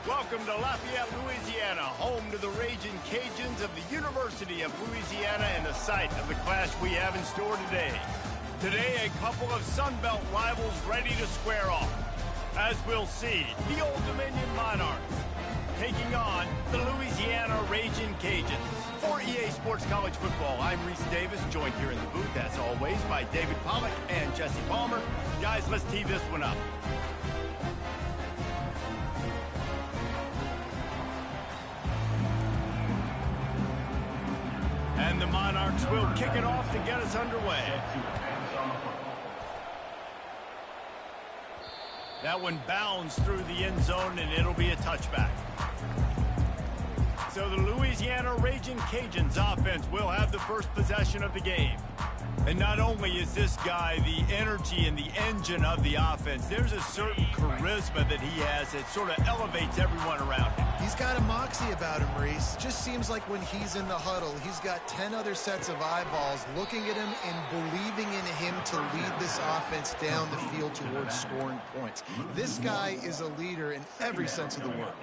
Welcome to Lafayette, Louisiana, home to the Raging Cajuns of the University of Louisiana and the site of the clash we have in store today. Today, a couple of Sun Belt rivals ready to square off. As we'll see, the Old Dominion Monarchs taking on the Louisiana Raging Cajuns. For EA Sports College Football, I'm Reese Davis, joined here in the booth, as always, by David Pollack and Jesse Palmer. Guys, let's tee this one up. And the Monarchs will kick it off to get us underway. That one bounds through the end zone, and it'll be a touchback. So the Louisiana Raging Cajuns offense will have the first possession of the game. And not only is this guy the energy and the engine of the offense, there's a certain charisma that he has that sort of elevates everyone around him. He's got a moxie about him, Reese. Just seems like when he's in the huddle, he's got 10 other sets of eyeballs looking at him and believing in him to lead this offense down the field towards scoring points. This guy is a leader in every sense of the word.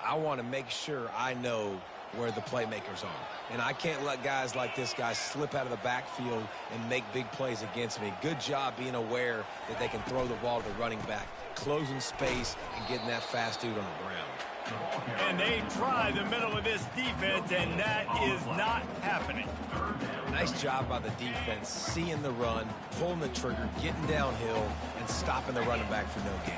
I want to make sure I know where the playmakers are. And I can't let guys like this guy slip out of the backfield and make big plays against me. Good job being aware that they can throw the ball to the running back, closing space, and getting that fast dude on the ground. And they try the middle of this defense, and that is not happening. Nice job by the defense, seeing the run, pulling the trigger, getting downhill, and stopping the running back for no gain.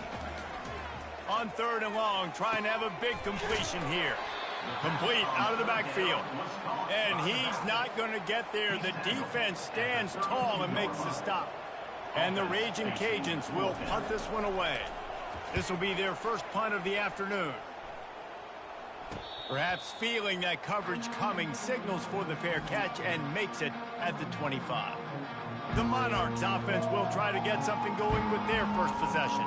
On 3rd and long, trying to have a big completion here. Complete out of the backfield. And he's not going to get there. The defense stands tall and makes the stop. And the Raging Cajuns will punt this one away. This will be their first punt of the afternoon. Perhaps feeling that coverage coming, signals for the fair catch and makes it at the 25. The Monarchs offense will try to get something going with their first possession.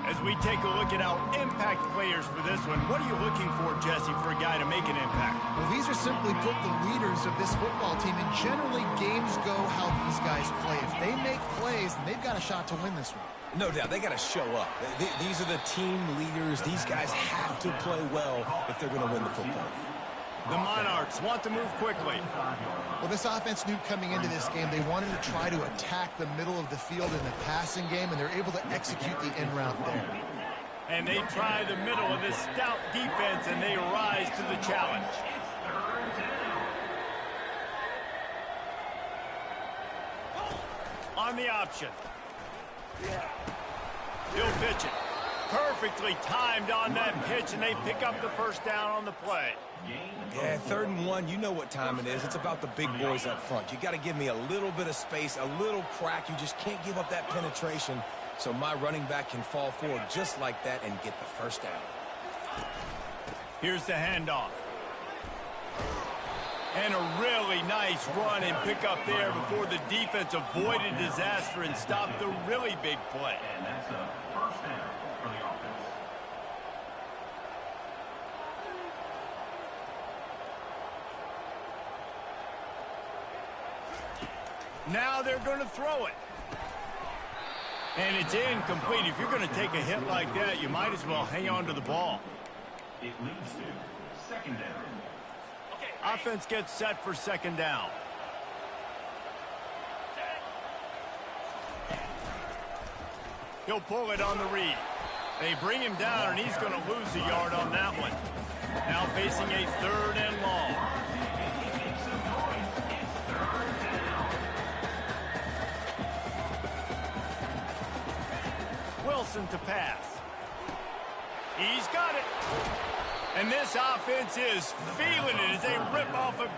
As we take a look at our impact players for this one, what are you looking for, Jesse, for a guy to make an impact? Well, these are simply put the leaders of this football team, and generally games go how these guys play. If they make plays, then they've got a shot to win this one. No doubt, they got to show up. These are the team leaders. These guys have to play well if they're going to win the football. The Monarchs want to move quickly. Well, this offense knew coming into this game they wanted to try to attack the middle of the field in the passing game, and they're able to execute the end route there. And they try the middle of this stout defense, and they rise to the challenge. On the option. He'll pitch it. Perfectly timed on that pitch, and they pick up the first down on the play. Yeah, 3rd and 1, you know what time it is. It's about the big boys up front. You got to give me a little bit of space, a little crack. You just can't give up that penetration so my running back can fall forward just like that and get the first down. Here's the handoff. And a really nice run and pick up there before the defense avoided disaster and stopped the really big play. And that's a first down for the offense. Now they're going to throw it. And it's incomplete. If you're going to take a hit like that, you might as well hang on to the ball. It leads to 2nd down. Offense gets set for 2nd down. He'll pull it on the read. They bring him down, and he's going to lose a yard on that one. Now facing a 3rd and long. Wilson to pass. He's got it. And this offense is feeling it as they rip off a...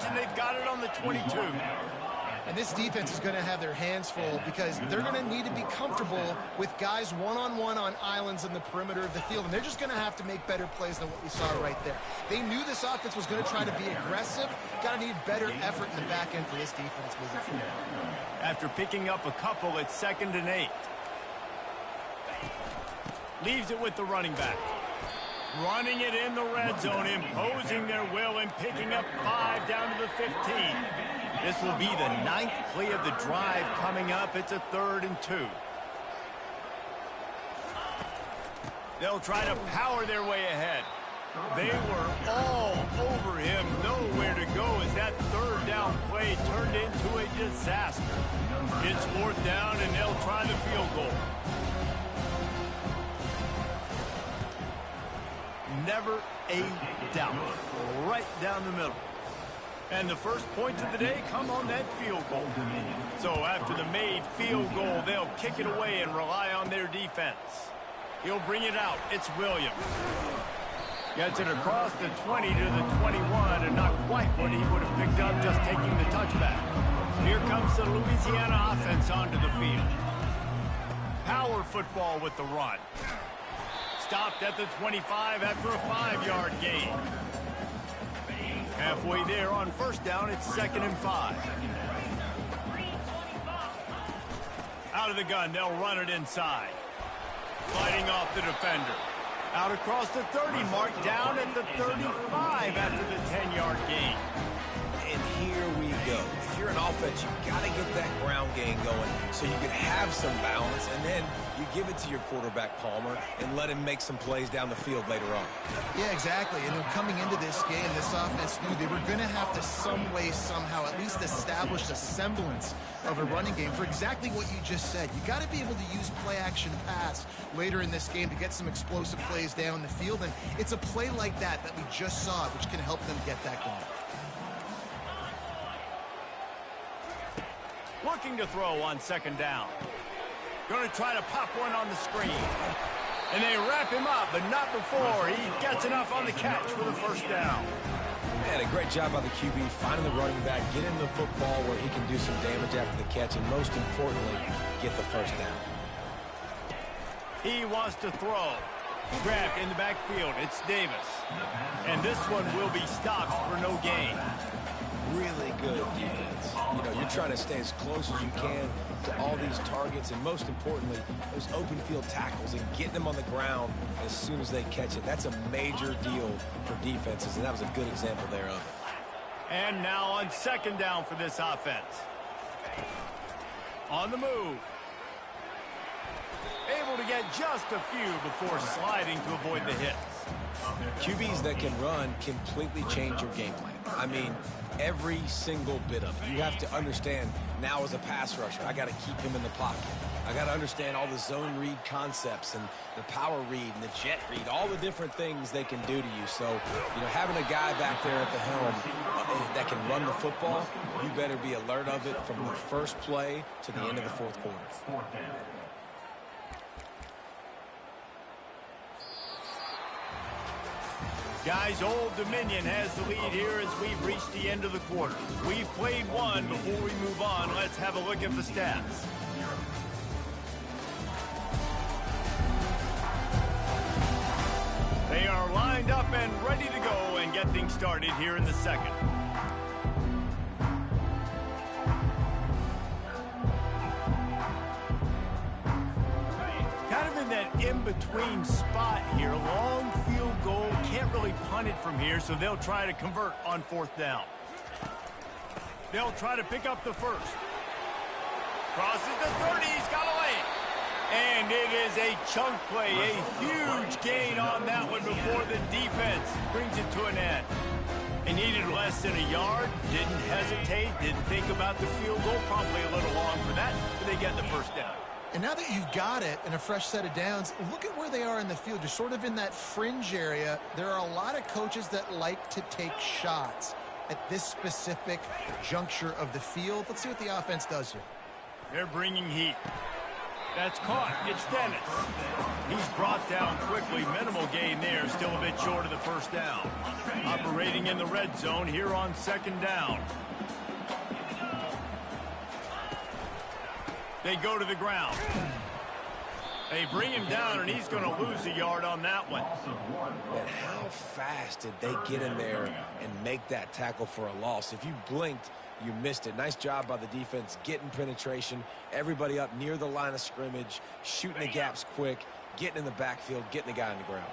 And they've got it on the 22. And this defense is going to have their hands full because they're going to need to be comfortable with guys one-on-one on islands in the perimeter of the field, and they're just going to have to make better plays than what we saw right there. They knew this offense was going to try to be aggressive. Got to need better effort in the back end for this defense moving forward. After picking up a couple, it's 2nd and 8. Leaves it with the running back. Running it in the red zone, imposing their will and picking up 5 down to the 15. This will be the 9th play of the drive coming up. It's a 3rd and 2. They'll try to power their way ahead. They were all over him, nowhere to go as that 3rd down play turned into a disaster. It's 4th down, and they'll try the field goal. Never a doubt. Right down the middle. And the first points of the day come on that field goal. So after the made field goal, they'll kick it away and rely on their defense. He'll bring it out. It's Williams. Gets it across the 20 to the 21, and not quite what he would have picked up just taking the touchback. Here comes the Louisiana offense onto the field. Power football with the run. Stopped at the 25 after a 5-yard gain. Halfway there on 1st down, it's 2nd and 5. Out of the gun, they'll run it inside. Fighting off the defender. Out across the 30 mark, down at the 35 after the 10-yard gain. And here we go. If you're an offense, you got to get that ground game going so you can have some balance, and then you give it to your quarterback, Palmer, and let him make some plays down the field later on. Yeah, exactly. And coming into this game, this offense knew they were going to have to some way, somehow, at least establish a semblance of a running game for exactly what you just said. You got to be able to use play-action pass later in this game to get some explosive plays down the field, and it's a play like that we just saw, which can help them get that going. Looking to throw on 2nd down. Going to try to pop one on the screen. And they wrap him up, but not before he gets enough on the catch for the 1st down. Man, a great job by the QB finding the running back, getting the football where he can do some damage after the catch, and most importantly, get the 1st down. He wants to throw. Grabbed in the backfield. It's Davis. And this one will be stopped for no gain. Really good defense. You know, you're trying to stay as close as you can to all these targets, and most importantly, those open field tackles and getting them on the ground as soon as they catch it. That's a major deal for defenses, and that was a good example there of it. And now on 2nd down for this offense. On the move. Able to get just a few before sliding to avoid the hits. QBs that can run completely change your game plan. I mean, every single bit of it. You have to understand, now as a pass rusher, I got to keep him in the pocket. I got to understand all the zone read concepts and the power read and the jet read, all the different things they can do to you. So, you know, having a guy back there at the helm that can run the football, you better be alert of it from the first play to the end of the 4th quarter. Guys, Old Dominion has the lead here as we've reached the end of the quarter. We've played one. Before we move on, let's have a look at the stats. They are lined up and ready to go and get things started here in the 2nd. Kind of in that in-between spot here. Long field goal. Can't really punt it from here, so they'll try to convert on 4th down. They'll try to pick up the 1st. Crosses the 30. He's got away. And it is a chunk play. A huge gain on that one before the defense brings it to an end. They needed less than a yard. Didn't hesitate. Didn't think about the field goal. Probably a little long for that, but they get the 1st down. And now that you've got it and a fresh set of downs, look at where they are in the field. You're sort of in that fringe area. There are a lot of coaches that like to take shots at this specific juncture of the field. Let's see what the offense does here. They're bringing heat. That's caught. It's Dennis. He's brought down quickly. Minimal gain there. Still a bit short of the 1st down. Operating in the red zone here on 2nd down. They go to the ground. They bring him down, and he's going to lose a yard on that one. And how fast did they get in there and make that tackle for a loss? If you blinked, you missed it. Nice job by the defense, getting penetration, everybody up near the line of scrimmage, shooting the gaps quick, getting in the backfield, getting the guy on the ground.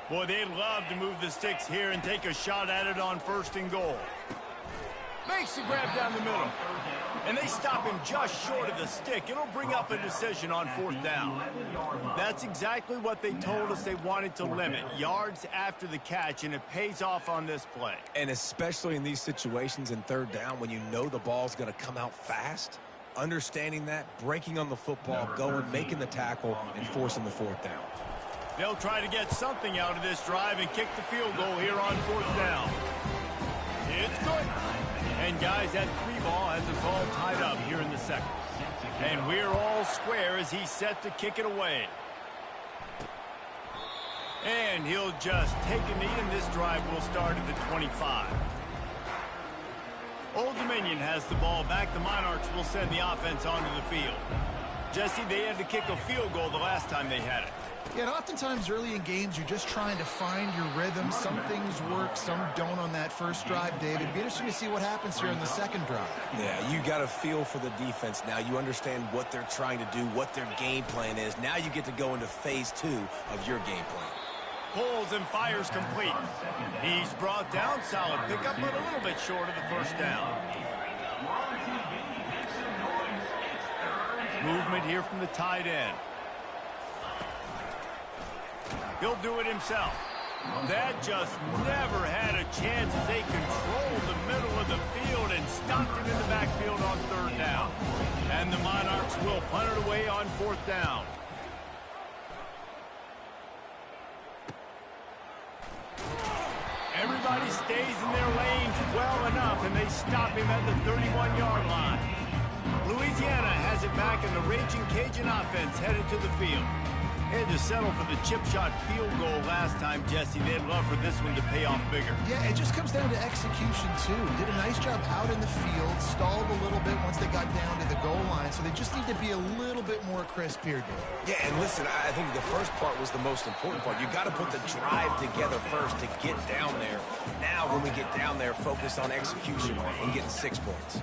Boy, they'd love to move the sticks here and take a shot at it on 1st and goal. Makes the grab down the middle. And they stop him just short of the stick. It'll bring up a decision on 4th down. That's exactly what they told us they wanted to limit. Yards after the catch, and it pays off on this play. And especially in these situations in 3rd down when you know the ball's going to come out fast, understanding that, breaking on the football, going, making the tackle, and forcing the 4th down. They'll try to get something out of this drive and kick the field goal here on 4th down. It's good. And guys, that 3-ball has us all tied up here in the 2nd. And we're all square as he's set to kick it away. And he'll just take a knee, and this drive will start at the 25. Old Dominion has the ball back. The Monarchs will send the offense onto the field. Jesse, they had to kick a field goal the last time they had it. Yeah, and oftentimes early in games, you're just trying to find your rhythm. Some things work, some don't on that first drive, David. It'd be interesting to see what happens here in the 2nd drive. Yeah, you got a feel for the defense now. You understand what they're trying to do, what their game plan is. Now you get to go into phase 2 of your game plan. Pulls and fires complete. He's brought down. Solid pickup, but a little bit short of the 1st down. Movement here from the tight end. He'll do it himself. That just never had a chance as they controlled the middle of the field and stopped it in the backfield on 3rd down. And the Monarchs will punt it away on 4th down. Everybody stays in their lanes well enough, and they stop him at the 31-yard line. Louisiana has it back, and the Raging Cajun offense headed to the field. They had to settle for the chip shot field goal last time, Jesse. They'd love for this one to pay off bigger. Yeah, it just comes down to execution, too. Did a nice job out in the field, stalled a little bit once they got down to the goal line, so they just need to be a little bit more crisp here, Dave. Yeah, and listen, I think the first part was the most important part. You got to put the drive together first to get down there. Now, when we get down there, focus on execution and getting 6 points.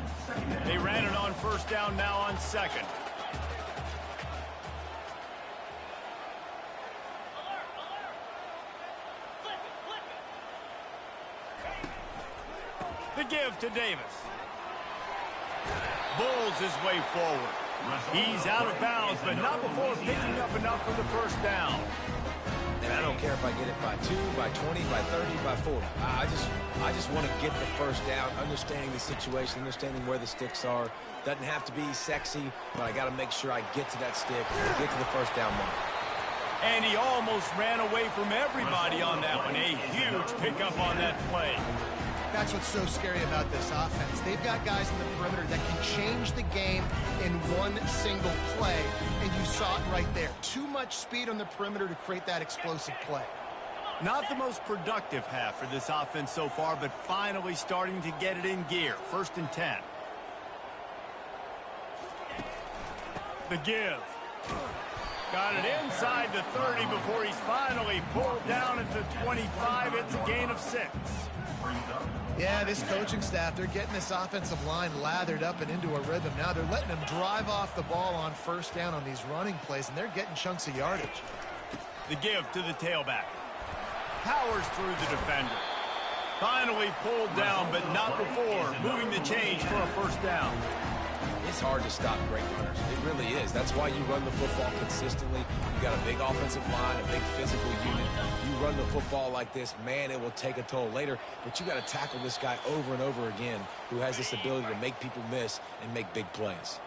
They ran it on 1st down, now on 2nd. The give to Davis. Bulls his way forward. He's out of bounds, but not before picking up enough for the 1st down. And I don't care if I get it by 2, by 20, by 30, by 40. I just want to get the 1st down, understanding the situation, understanding where the sticks are. Doesn't have to be sexy, but I got to make sure I get to that stick and get to the 1st down mark. And he almost ran away from everybody on that one. A huge pickup on that play. That's what's so scary about this offense. They've got guys in the perimeter that can change the game in one single play, and you saw it right there. Too much speed on the perimeter to create that explosive play. Not the most productive half for this offense so far, but finally starting to get it in gear. 1st and 10. The give. Got it inside the 30 before he's finally pulled down at the 25. It's a gain of 6. Yeah, this coaching staff, they're getting this offensive line lathered up and into a rhythm. Now they're letting them drive off the ball on 1st down on these running plays, and they're getting chunks of yardage. The give to the tailback. Powers through the defender. Finally pulled down, but not before moving the change for a 1st down. It's hard to stop great runners. It really is. That's why you run the football consistently. You got a big offensive line, a big physical unit. You run the football like this, man, it will take a toll later. But you got to tackle this guy over and over again who has this ability to make people miss and make big plays.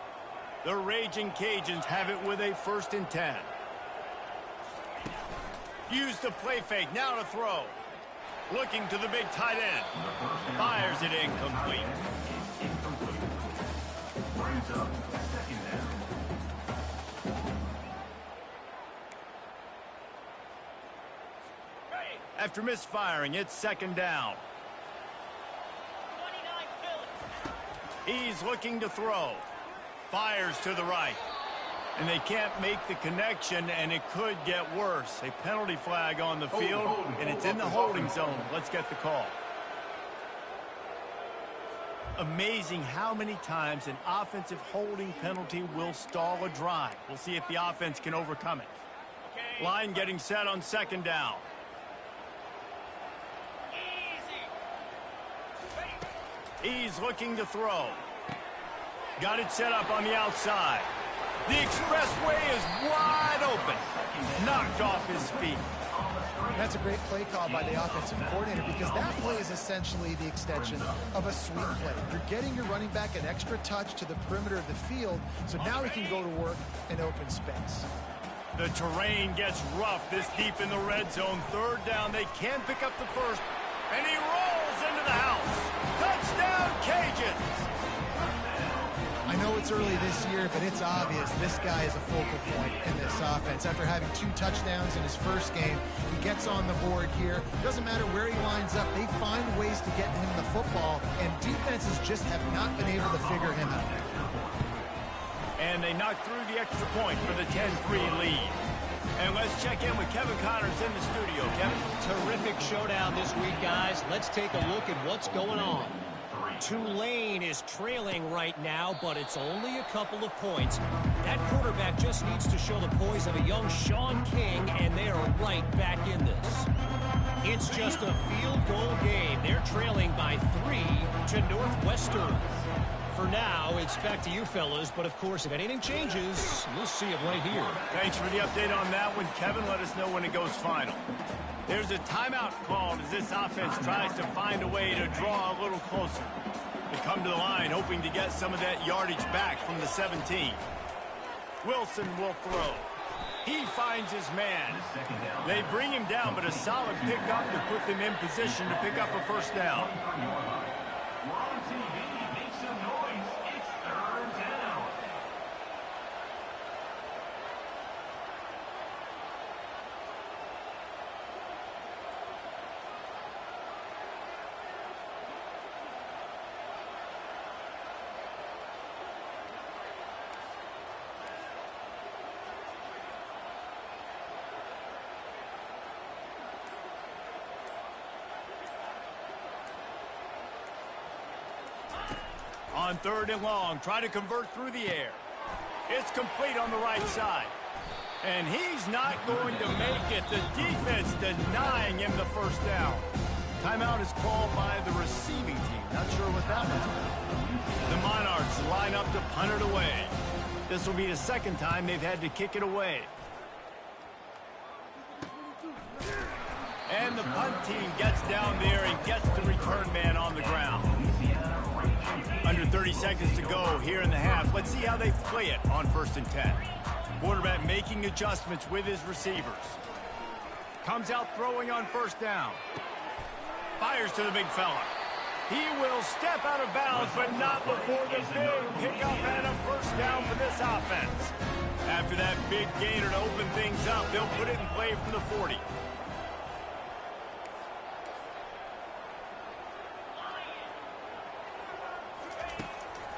The Raging Cajuns have it with a 1st and 10. Use the play fake, now to throw. Looking to the big tight end. Fires it incomplete. Brings up 2nd down. After misfiring, it's 2nd down. He's looking to throw. Fires to the right. And they can't make the connection, and it could get worse. A penalty flag on the field, and it's in the holding zone. Let's get the call. Amazing how many times an offensive holding penalty will stall a drive. We'll see if the offense can overcome it. Line getting set on second down. He's looking to throw. Got it set up on the outside. The expressway is wide open. Knocked off his feet. That's a great play call by the offensive coordinator because that play is essentially the extension of a sweep play. You're getting your running back an extra touch to the perimeter of the field, so now he can go to work in open space. The terrain gets rough this deep in the red zone. Third down, they can pick up the first, and he rolls into the house. Touchdown, Cajuns! I know it's early this year, but it's obvious this guy is a focal point in this offense. After having 2 touchdowns in his first game, he gets on the board here. Doesn't matter where he lines up, they find ways to get him the football, and defenses just have not been able to figure him out. And they knock through the extra point for the 10-3 lead. And let's check in with Kevin Connors in the studio. Kevin? Terrific showdown this week, guys. Let's take a look at what's going on. Tulane is trailing right now, but it's only a couple of points. That quarterback just needs to show the poise of a young Sean King, and they are right back in this. It's just a field goal game. They're trailing by 3 to Northwestern. For now, it's back to you fellas, but of course, if anything changes, we'll see it right here. Thanks for the update on that one, Kevin. Let us know when it goes final. There's a timeout called as this offense tries to find a way to draw a little closer. They come to the line hoping to get some of that yardage back from the 17. Wilson will throw. He finds his man. They bring him down, but a solid pickup to put them in position to pick up a first down. On third and long, try to convert through the air. It's complete on the right side. And he's not going to make it. The defense denying him the first down. Timeout is called by the receiving team. Not sure what that was about. The Monarchs line up to punt it away. This will be the second time they've had to kick it away. And the punt team gets down there and gets the return man on the ground. Under 30 seconds to go here in the half. Let's see how they play it on 1st and 10. Quarterback making adjustments with his receivers. Comes out throwing on first down. Fires to the big fella. He will step out of bounds, but not before the big pickup and a first down for this offense. After that big gainer to open things up, they'll put it in play from the 40.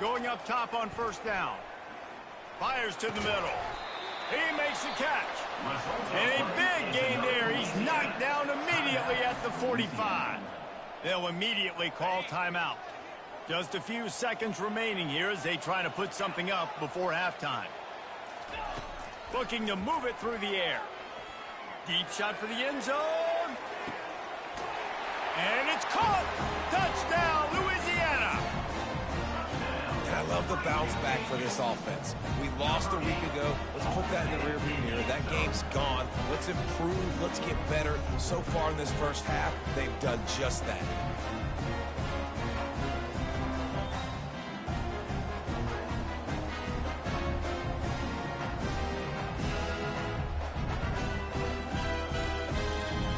Going up top on first down. Fires to the middle. He makes the catch. And a big gain there. He's knocked down immediately at the 45. They'll immediately call timeout. Just a few seconds remaining here as they try to put something up before halftime. Looking to move it through the air. Deep shot for the end zone. And it's caught. Touchdown, Louisiana. And I love the bounce back for this offense. We lost a week ago. Let's put that in the rearview mirror. That game's gone. Let's improve. Let's get better. So far in this first half, they've done just that.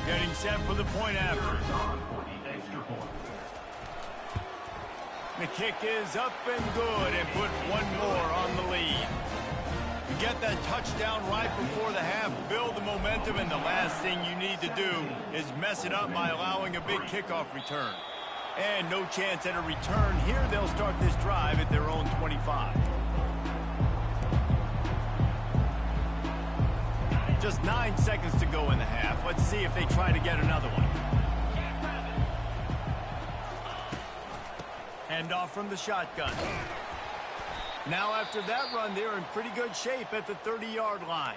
Getting set for the point after. The kick is up and good and put one more on the lead. You get that touchdown right before the half, build the momentum, and the last thing you need to do is mess it up by allowing a big kickoff return. And no chance at a return here. They'll start this drive at their own 25. Just 9 seconds to go in the half. Let's see if they try to get another one. Hand off from the shotgun. Now after that run, they're in pretty good shape at the 30-yard line.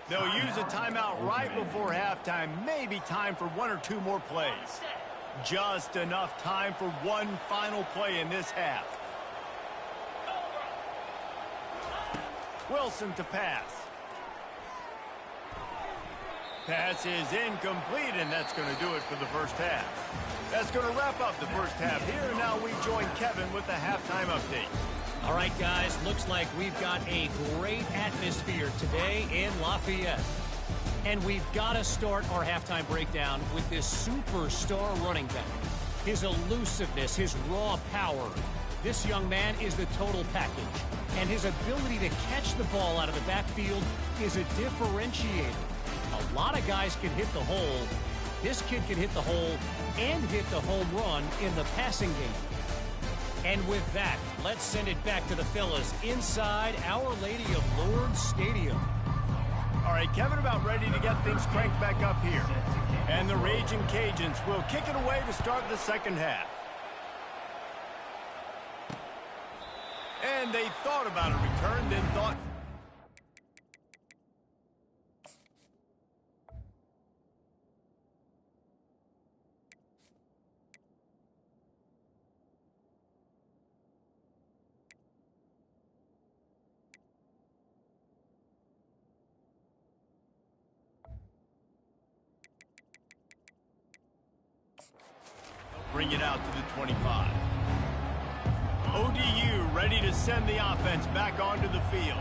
They'll use a timeout right before halftime. Maybe time for 1 or 2 more plays. Just enough time for one final play in this half. Wilson to pass. Pass is incomplete, and that's going to do it for the first half. That's going to wrap up the first half here. Now we join Kevin with the halftime update. All right, guys, looks like we've got a great atmosphere today in Lafayette. And we've got to start our halftime breakdown with this superstar running back. His elusiveness, his raw power. This young man is the total package. And his ability to catch the ball out of the backfield is a differentiator. A lot of guys can hit the hole. This kid can hit the hole and hit the home run in the passing game. And with that, let's send it back to the fellas inside Our Lady of Lourdes Stadium. All right, Kevin, about ready to get things cranked back up here. And the Raging Cajuns will kick it away to start the second half. And they thought about a return, then thought... Bring it out to the 25. ODU ready to send the offense back onto the field.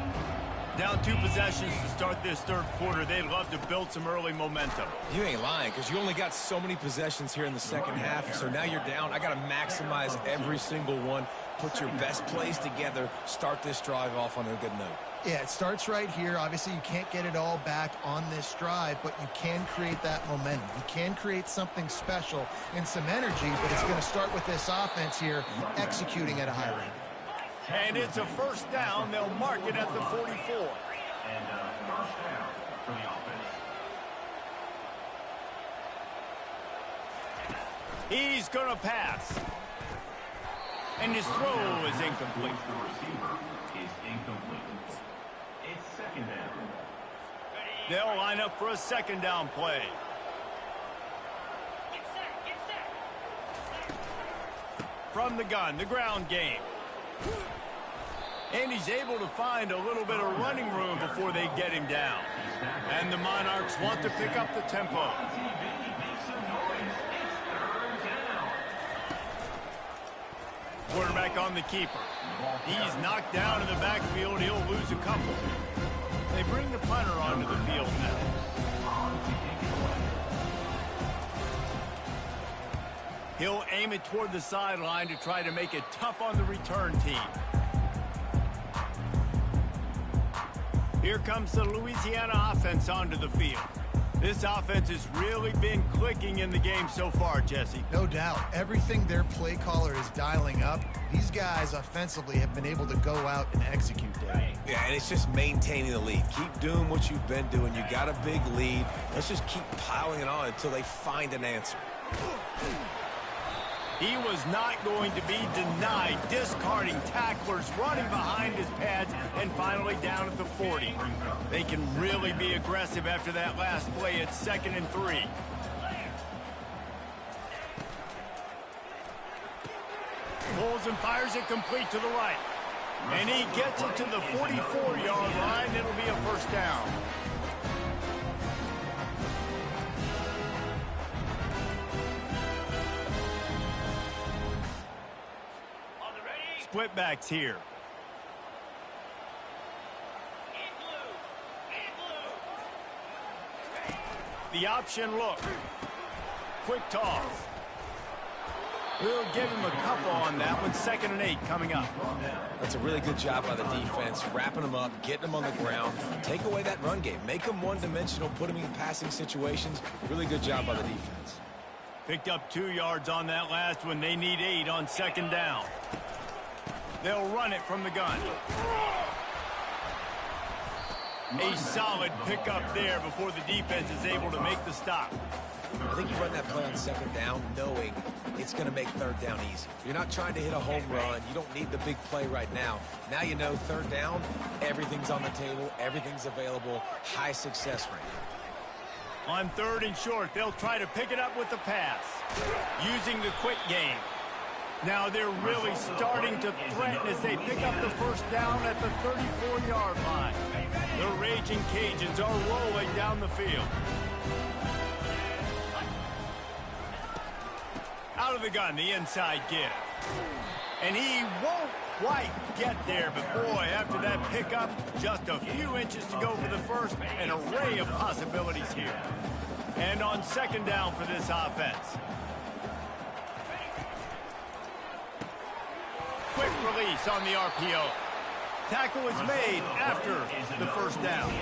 Down 2 possessions to start this third quarter. They'd love to build some early momentum. You ain't lying, because you only got so many possessions here in the second half, so now you're down. I got to maximize every single one, put your best plays together, start this drive off on a good note. Yeah, it starts right here. Obviously, you can't get it all back on this drive, but you can create that momentum. You can create something special and some energy, but it's going to start with this offense here executing at a high rate. And it's a first down. They'll mark it at the 44. And first down for the offense. He's going to pass. And his throw is incomplete. The receiver is incomplete. It's second down. They'll line up for a second down play. From the gun, the ground game. And he's able to find a little bit of running room before they get him down. And the Monarchs want to pick up the tempo. Quarterback on the keeper. He's knocked down in the backfield. He'll lose a couple. They bring the punter onto the field now. He'll aim it toward the sideline to try to make it tough on the return team. Here comes the Louisiana offense onto the field. This offense has really been clicking in the game so far, Jesse. No doubt. Everything their play caller is dialing up, these guys offensively have been able to go out and execute there. Yeah, and it's just maintaining the lead. Keep doing what you've been doing. You got a big lead. Let's just keep piling it on until they find an answer. He was not going to be denied, discarding tacklers, running behind his pads, and finally down at the 40. They can really be aggressive after that last play. It's 2nd and 3. Pulls and fires it complete to the right. And he gets it to the 44-yard line. It'll be a first down. Split backs here. The option look. Quick toss. We'll give him a couple on that one. 2nd and 8 coming up. That's a really good job by the defense, wrapping them up, getting them on the ground. Take away that run game. Make them one-dimensional, put them in passing situations. Really good job by the defense. Picked up 2 yards on that last one. They need 8 on 2nd down. They'll run it from the gun. A solid pickup there before the defense is able to make the stop. I think you run that play on second down knowing it's going to make third down easy. You're not trying to hit a home run. You don't need the big play right now. Now you know third down, everything's on the table, everything's available, high success rate. On 3rd and short, they'll try to pick it up with the pass, using the quick game. Now they're really starting to threaten as they pick up the first down at the 34-yard line. The Raging Cajuns are rolling down the field. Out of the gun, the inside give. And he won't quite get there, but boy, after that pickup, just a few inches to go for the first, an array of possibilities here. And on second down for this offense. Quick release on the RPO. Tackle is made after the first down.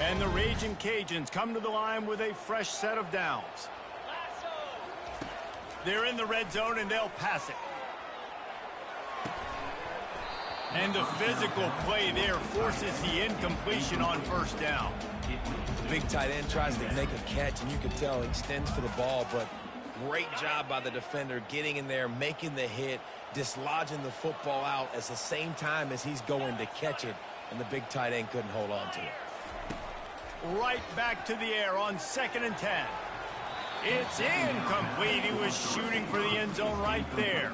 And the Raging Cajuns come to the line with a fresh set of downs. They're in the red zone and they'll pass it. And the physical play there forces the incompletion on first down. Big tight end tries to make a catch, and you can tell he extends for the ball, but great job by the defender getting in there, making the hit, dislodging the football out at the same time as he's going to catch it, and the big tight end couldn't hold on to it. Right back to the air on 2nd and 10. It's incomplete. He was shooting for the end zone right there.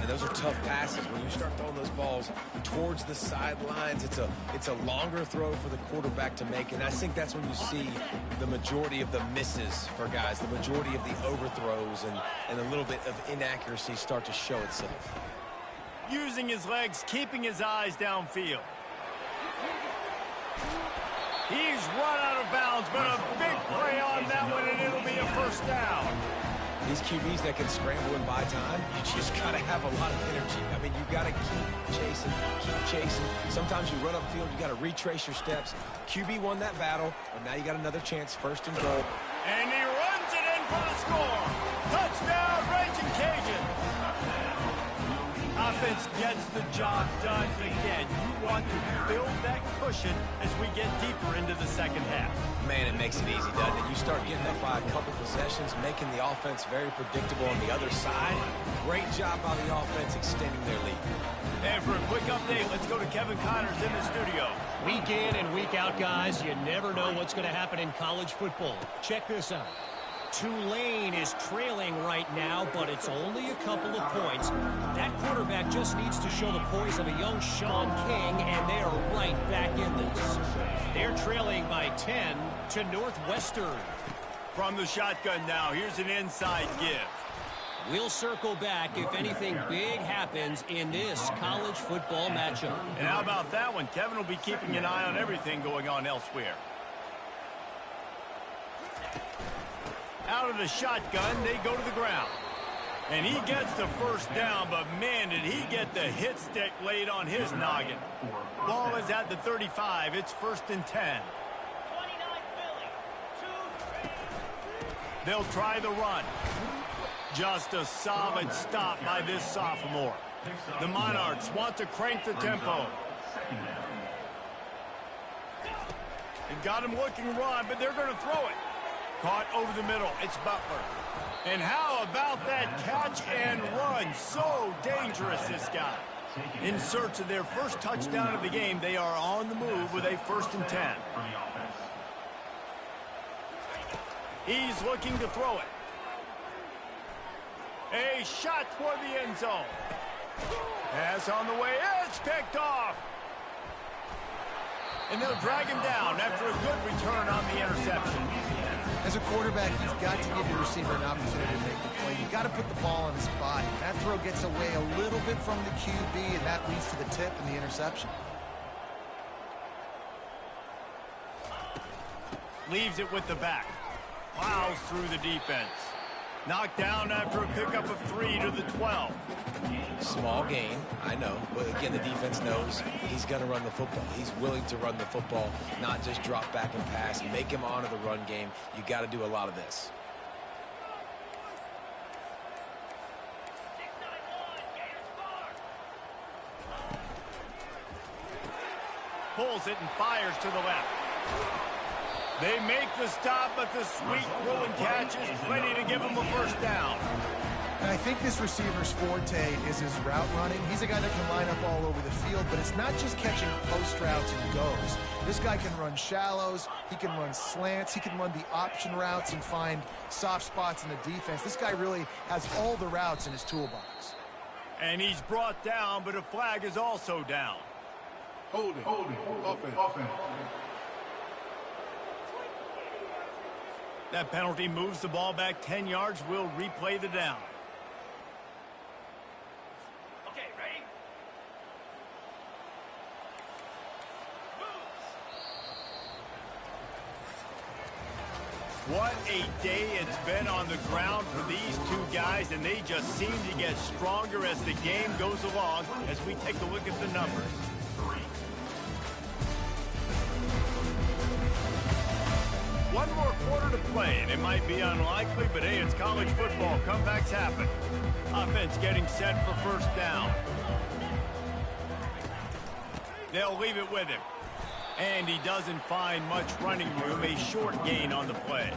And those are tough passes. When you start throwing those balls towards the sidelines, it's a longer throw for the quarterback to make. And I think that's when you see the majority of the misses for guys, the majority of the overthrows and a little bit of inaccuracy start to show itself. Using his legs, keeping his eyes downfield. He's run out of bounds, but a big play on that one, and it'll be a first down. These QBs that can scramble and buy time, you just got to have a lot of energy. I mean, you got to keep chasing. Sometimes you run upfield, you got to retrace your steps. QB won that battle, but now you got another chance, 1st and goal. And he runs it in for the score. Touchdown, Raging Cajun. Offense gets the job done again. You want to build that cushion as we get deeper into the second half. Man, it makes it easy, doesn't it? You start getting up by a couple possessions, making the offense very predictable on the other side. Great job by the offense extending their lead. And for a quick update, let's go to Kevin Connors in the studio. Week in and week out, guys, you never know what's going to happen in college football. Check this out. Tulane is trailing right now, but it's only a couple of points. That quarterback just needs to show the poise of a young Sean King, and they are right back in this. They're trailing by 10 to Northwestern. From the shotgun now, here's an inside give. We'll circle back if anything big happens in this college football matchup. And how about that one? Kevin will be keeping an eye on everything going on elsewhere. Out of the shotgun, they go to the ground. And he gets the first down, but man, did he get the hit stick laid on his noggin. Ball is at the 35. It's 1st and 10. They'll try the run. Just a solid stop by this sophomore. The Monarchs want to crank the tempo. They've got him looking run, but they're going to throw it. Caught over the middle. It's Butler. And how about that catch and run? So dangerous, this guy. In search of their first touchdown of the game, they are on the move with a 1st and 10. He's looking to throw it. A shot toward the end zone. Pass on the way. It's picked off. And they'll drag him down after a good return on the interception. As a quarterback, you've got to give your receiver an opportunity to make the play. You've got to put the ball on the spot. That throw gets away a little bit from the QB, and that leads to the tip and the interception. Leaves it with the back. Plows through the defense. Knocked down after a pickup of 3 to the 12. Small gain, I know, but again, the defense knows he's going to run the football. He's willing to run the football, not just drop back and pass, make him honor the run game. You got to do a lot of this. pulls it and fires to the left. They make the stop, but the sweet throw-and catch is ready to give him a first down. And I think this receiver's forte is his route running. He's a guy that can line up all over the field, but it's not just catching post routes and goes. This guy can run shallows, he can run slants, he can run the option routes and find soft spots in the defense. This guy really has all the routes in his toolbox. And he's brought down, but a flag is also down. Holding. Offense. That penalty moves the ball back 10 yards. We'll replay the down. Okay, ready? What a day it's been on the ground for these two guys, and they just seem to get stronger as the game goes along as we take a look at the numbers. One more quarter to play, and it might be unlikely, but hey, it's college football. Comebacks happen. Offense getting set for first down. They'll leave it with him. And he doesn't find much running room, a short gain on the play.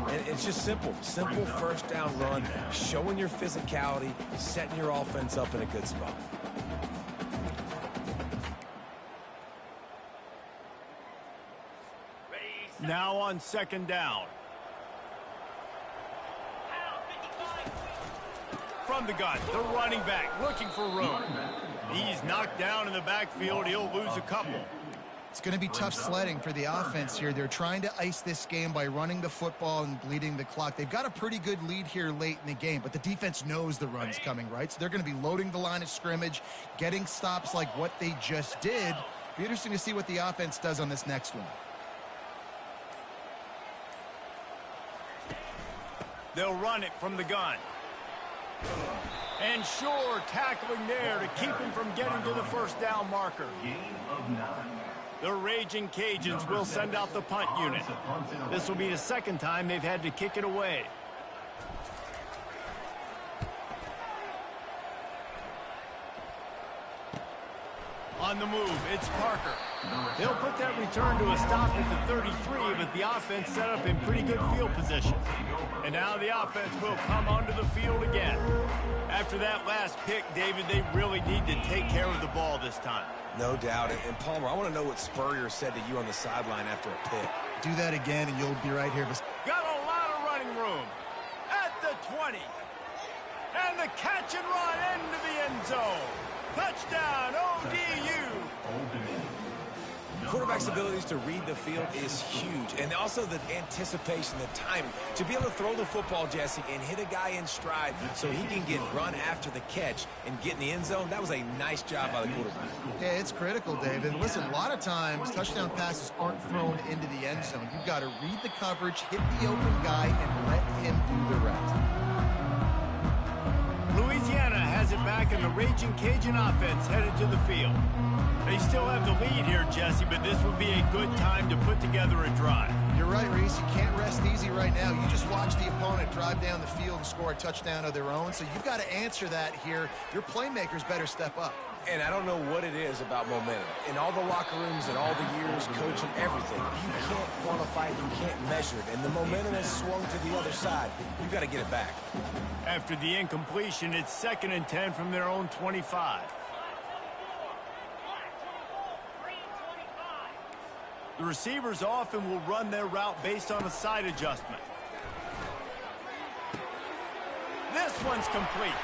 And it's just simple first down run, showing your physicality, setting your offense up in a good spot. Now on second down. From the gun, the running back looking for room. He's knocked down in the backfield. He'll lose a couple. It's going to be tough sledding for the offense here. They're trying to ice this game by running the football and bleeding the clock. They've got a pretty good lead here late in the game, but the defense knows the run's coming, right? So they're going to be loading the line of scrimmage, getting stops like what they just did. Be interesting to see what the offense does on this next one. They'll run it from the gun. And sure, tackling there to keep him from getting to the first down marker. Gain of 9. The Raging Cajuns will send out the punt unit. This will be the second time they've had to kick it away. On the move, it's Parker. They'll put that return to a stop at the 33, but the offense set up in pretty good field position. And now the offense will come onto the field again. After that last pick, David, they really need to take care of the ball this time. No doubt. And Palmer, I want to know what Spurrier said to you on the sideline after a pick. Do that again, and you'll be right here. Got a lot of running room at the 20. And the catch and run into the end zone. Touchdown, ODU. Quarterback's abilities to read the field is huge. And also the anticipation, the timing. To be able to throw the football, Jesse, and hit a guy in stride so he can get run after the catch and get in the end zone, that was a nice job by the quarterback. Yeah, it's critical, David. Listen, a lot of times touchdown passes aren't thrown into the end zone. You've got to read the coverage, hit the open guy, and let him do the rest. Louisiana has it back, and the Raging Cajun offense headed to the field. They still have the lead here, Jesse, but this would be a good time to put together a drive. You're right, Reese. You can't rest easy right now. You just watch the opponent drive down the field and score a touchdown of their own, so you've got to answer that here. Your playmakers better step up. And I don't know what it is about momentum. In all the locker rooms and all the years coaching everything, you can't quantify it, you can't measure it. And the momentum has swung to the other side. You've got to get it back. After the incompletion, it's 2nd and 10 from their own 25. The receivers often will run their route based on a side adjustment. This one's complete.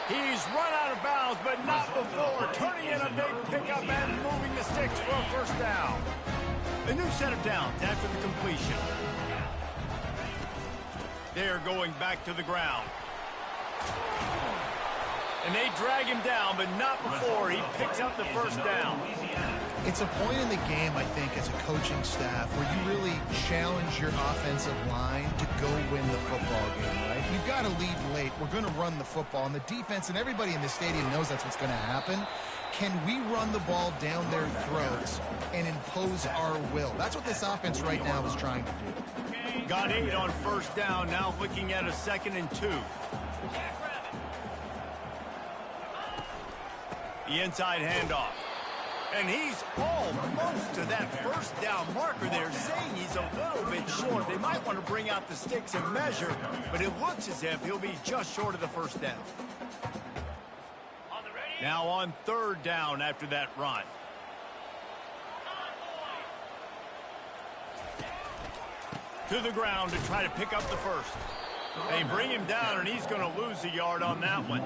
He's run out of bounds, but not before turning in a big pickup and moving the sticks for a first down. A new set of downs after the completion. They're going back to the ground. And they drag him down, but not before he picks up the first down. It's a point in the game, I think, as a coaching staff where you really challenge your offensive line to go win the football game, right? You've got to lead late. We're going to run the football, and the defense and everybody in the stadium knows that's what's going to happen. Can we run the ball down their throats and impose our will? That's what this offense right now is trying to do. Got 8 on first down, now looking at a 2nd and 2. The inside handoff. And he's almost to that first down marker there, saying he's a little bit short. They might want to bring out the sticks and measure, but it looks as if he'll be just short of the first down. Now on third down after that run. To the ground to try to pick up the first. They bring him down, and he's going to lose a yard on that one.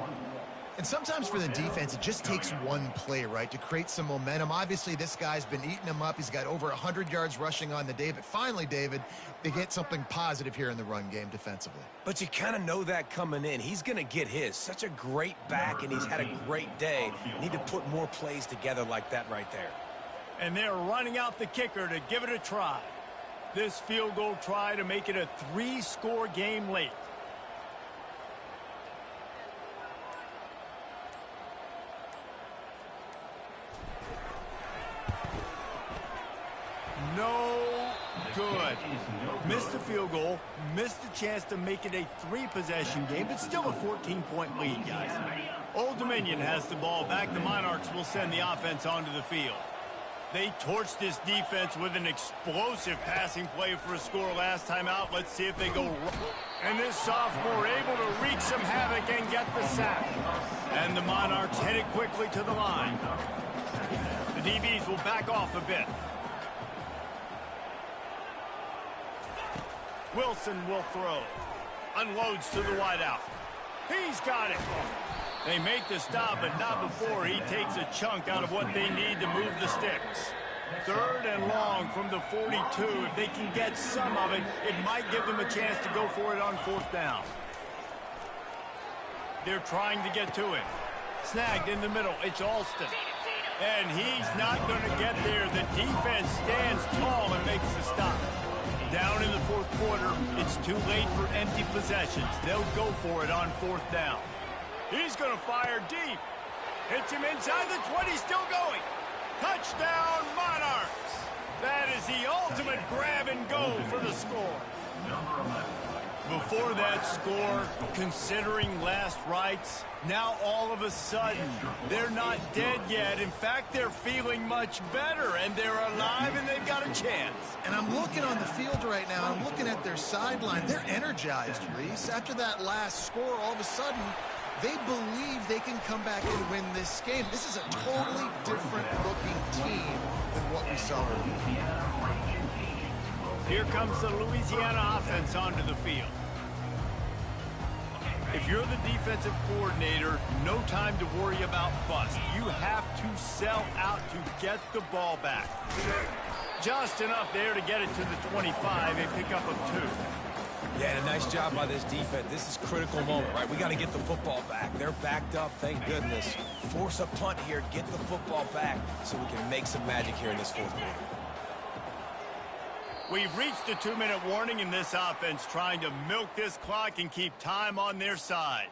And sometimes for the defense, it just takes one play, right, to create some momentum. Obviously, this guy's been eating them up. He's got over 100 yards rushing on the day. But finally, David, they get something positive here in the run game defensively. But you kind of know that coming in. He's going to get his. Such a great back, and he's had a great day. Need to put more plays together like that right there. And they're running out the kicker to give it a try. This field goal try to make it a 3-score game late. No good. Missed the field goal, missed the chance to make it a 3-possession game, but still a 14-point lead, guys. Old Dominion has the ball back. The Monarchs will send the offense onto the field. They torched this defense with an explosive passing play for a score last time out. Let's see if they go right. And this sophomore able to wreak some havoc and get the sack. And the Monarchs headed quickly to the line. The DBs will back off a bit. Wilson will throw. Unloads to the wideout. He's got it. They make the stop, but not before he takes a chunk out of what they need to move the sticks. Third and long from the 42. If they can get some of it, it might give them a chance to go for it on fourth down. They're trying to get to it. Snagged in the middle. It's Alston. And he's not going to get there. The defense stands tall and makes the stop. Down in the fourth quarter, it's too late for empty possessions. They'll go for it on fourth down. He's going to fire deep. Hits him inside the 20, still going. Touchdown, Monarchs. That is the ultimate grab and go for the score. Before that score, considering last rites, now all of a sudden, they're not dead yet. In fact, they're feeling much better, and they're alive, and they've got a chance. And I'm looking on the field right now. I'm looking at their sideline. They're energized, Reese. After that last score, all of a sudden, they believe they can come back and win this game. This is a totally different-looking team than what we saw earlier. Here comes the Louisiana offense onto the field. If you're the defensive coordinator, no time to worry about bust. You have to sell out to get the ball back. Just enough there to get it to the 25, a pickup of 2. Yeah, and a nice job by this defense. This is a critical moment, right? We got to get the football back. They're backed up, thank goodness. Force a punt here, get the football back so we can make some magic here in this fourth quarter. We've reached a 2-minute warning in this offense, trying to milk this clock and keep time on their side.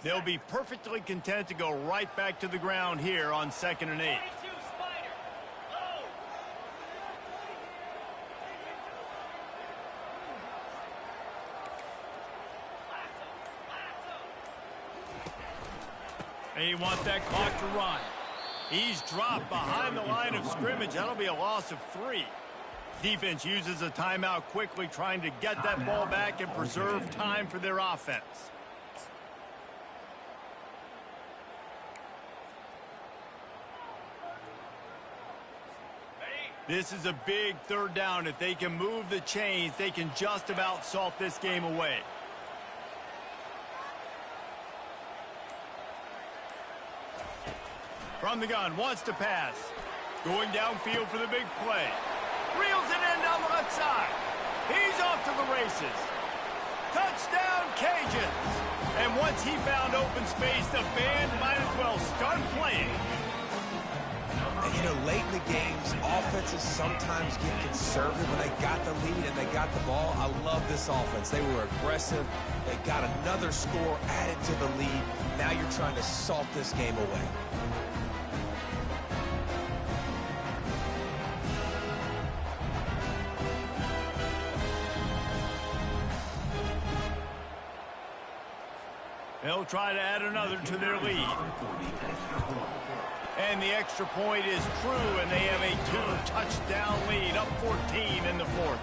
They'll be perfectly content to go right back to the ground here on 2nd and 8. They want that clock to run. He's dropped behind the line of scrimmage. That'll be a loss of 3. Defense uses a timeout quickly, trying to get that ball back and preserve time for their offense. This is a big third down. If they can move the chains, they can just about salt this game away. From the gun, wants to pass. Going downfield for the big play. Reels it in down the left side. He's off to the races. Touchdown, Cajuns. And once he found open space, the band might as well start playing. And, you know, late in the games, offenses sometimes get conservative when they got the lead and they got the ball. I love this offense. They were aggressive. They got another score added to the lead. Now you're trying to salt this game away. They'll try to add another to their lead. And the extra point is true, and they have a 2-touchdown lead, up 14 in the fourth.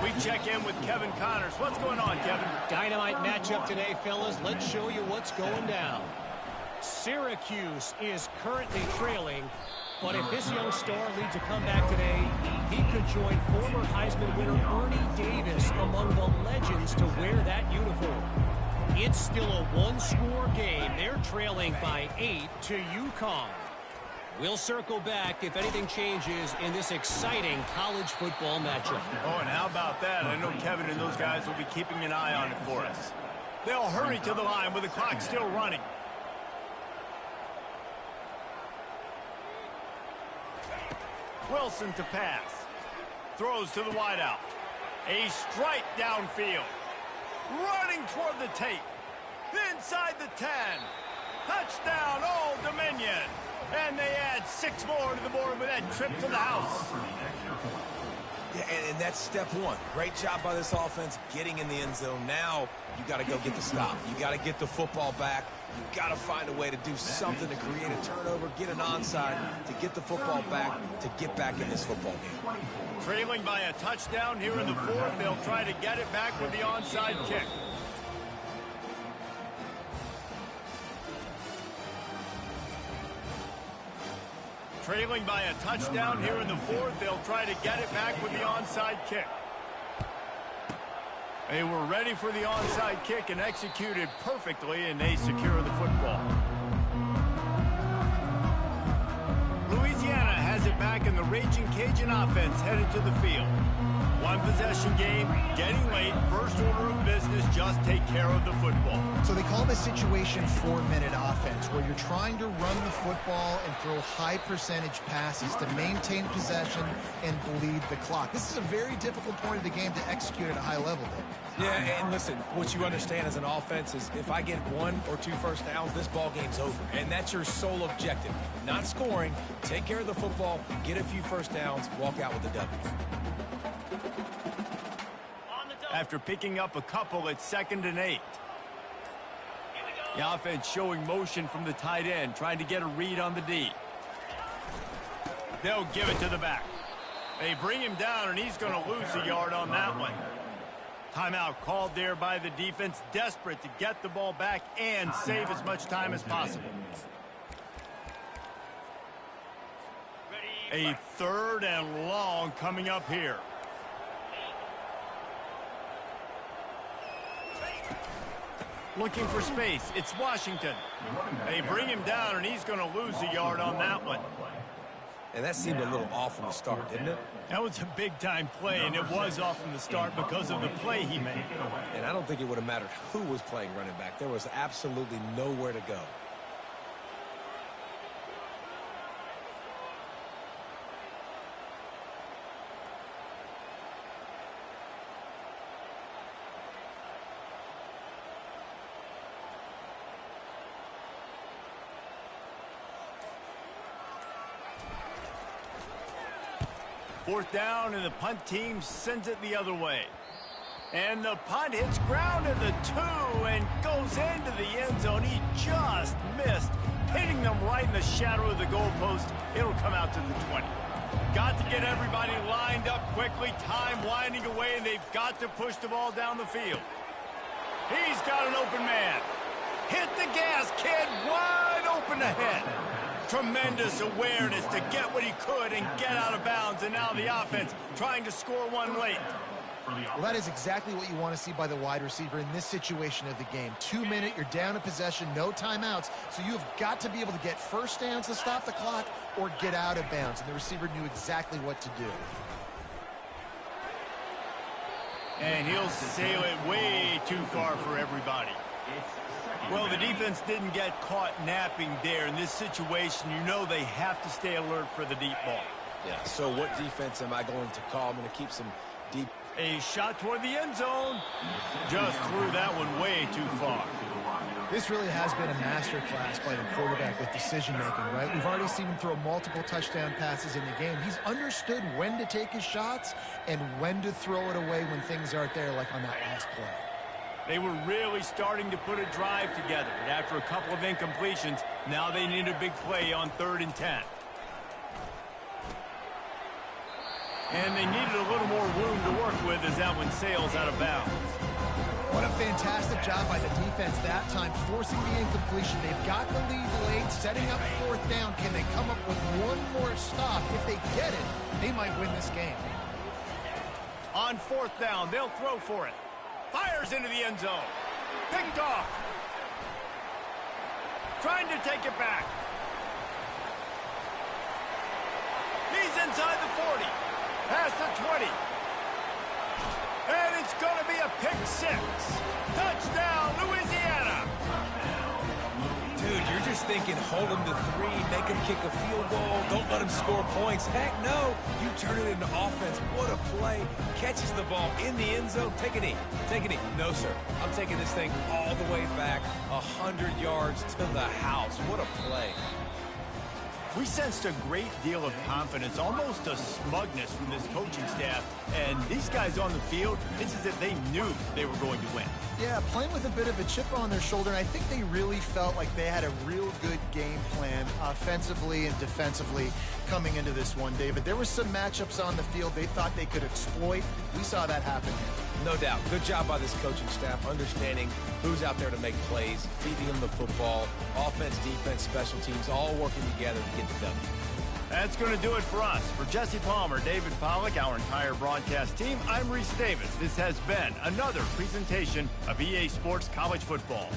We check in with Kevin Connors. What's going on, Kevin? Dynamite matchup today, fellas. Let's show you what's going down. Syracuse is currently trailing, but if this young star leads a comeback today, he could join former Heisman winner Ernie Davis among the legends to wear that uniform. It's still a one-score game. They're trailing by 8 to UConn. We'll circle back if anything changes in this exciting college football matchup. Oh, and how about that? I know Kevin and those guys will be keeping an eye on it for us. They'll hurry to the line with the clock still running. Wilson to pass. Throws to the wideout. A strike downfield. Running toward the tape. Inside the 10. Touchdown, Old Dominion. And they add 6 more to the board with that trip to the house. Yeah, and that's step one. Great job by this offense getting in the end zone. Now you got to go get the stop. You got to get the football back. You got to find a way to do something to create a turnover, get an onside, to get the football back, to get back in this football game. Trailing by a touchdown here in the fourth. They'll try to get it back with the onside kick. Trailing by a touchdown here in the fourth. They'll try to get it back with the onside kick. They were ready for the onside kick and executed perfectly, and they secure the football. Louisiana has it back, in the Raging Cajun offense headed to the field. One possession game, getting late, first order of business, just take care of the football. So they call this situation 4-minute offense, where you're trying to run the football and throw high percentage passes to maintain possession and bleed the clock. This is a very difficult point of the game to execute at a high level, though. Yeah, and listen, what you understand as an offense is if I get 1 or 2 first downs, this ball game's over. And that's your sole objective. Not scoring, take care of the football, get a few first downs, walk out with the W. After picking up a couple, it's 2nd and 8. The offense showing motion from the tight end, trying to get a read on the D. They'll give it to the back. They bring him down, and he's going to lose a yard on that one. Timeout called there by the defense, desperate to get the ball back and save as much time as possible. A 3rd and long coming up here. Looking for space. It's Washington. They bring him down, and he's going to lose a yard on that one. And that seemed a little off from the start, didn't it? That was a big-time play, and it was off from the start because of the play he made. And I don't think it would have mattered who was playing running back. There was absolutely nowhere to go. Fourth down, and the punt team sends it the other way. And the punt hits ground at the 2 and goes into the end zone. He just missed, hitting them right in the shadow of the goalpost. It'll come out to the 20. Got to get everybody lined up quickly. Time winding away, and they've got to push the ball down the field. He's got an open man. Hit the gas, kid. Wide open ahead. Tremendous awareness to get what he could and get out of bounds. And now the offense trying to score one late. Well, that is exactly what you want to see by the wide receiver in this situation of the game. 2-minute, you're down in possession, no timeouts. So you've got to be able to get first downs to stop the clock or get out of bounds. And the receiver knew exactly what to do. And he'll sail it way too far for everybody. Well, the defense didn't get caught napping there. In this situation, you know they have to stay alert for the deep ball. Yeah, so what defense am I going to call? I'm going to keep some deep. A shot toward the end zone. Just threw that one way too far. This really has been a masterclass by the quarterback with decision-making, right? We've already seen him throw multiple touchdown passes in the game. He's understood when to take his shots and when to throw it away when things aren't there, like on that last play. They were really starting to put a drive together. And after a couple of incompletions, now they need a big play on 3rd and 10. And they needed a little more room to work with as that one sails out of bounds. What a fantastic job by the defense that time, forcing the incompletion. They've got the lead late, setting up 4th down. Can they come up with one more stop? If they get it, they might win this game. On 4th down, they'll throw for it. Fires into the end zone. Picked off. Trying to take it back. He's inside the 40. Past the 20. And it's going to be a pick 6. Touchdown, Louisiana. Dude, you're just thinking hold him to 3, make him kick a field goal, don't let him score points. Heck no, you turn it into offense. What a play. Catches the ball in the end zone. Take a knee. Take a knee. No, sir. I'm taking this thing all the way back 100 yards to the house. What a play. We sensed a great deal of confidence, almost a smugness from this coaching staff. And these guys on the field, it's as if they knew they were going to win. Yeah, playing with a bit of a chip on their shoulder, and I think they really felt like they had a real good game plan offensively and defensively coming into this one, David. There were some matchups on the field they thought they could exploit. We saw that happen here. No doubt. Good job by this coaching staff, understanding who's out there to make plays, feeding them the football, offense, defense, special teams, all working together to get the W. That's going to do it for us. For Jesse Palmer, David Pollack, our entire broadcast team, I'm Reese Davis. This has been another presentation of EA Sports College Football.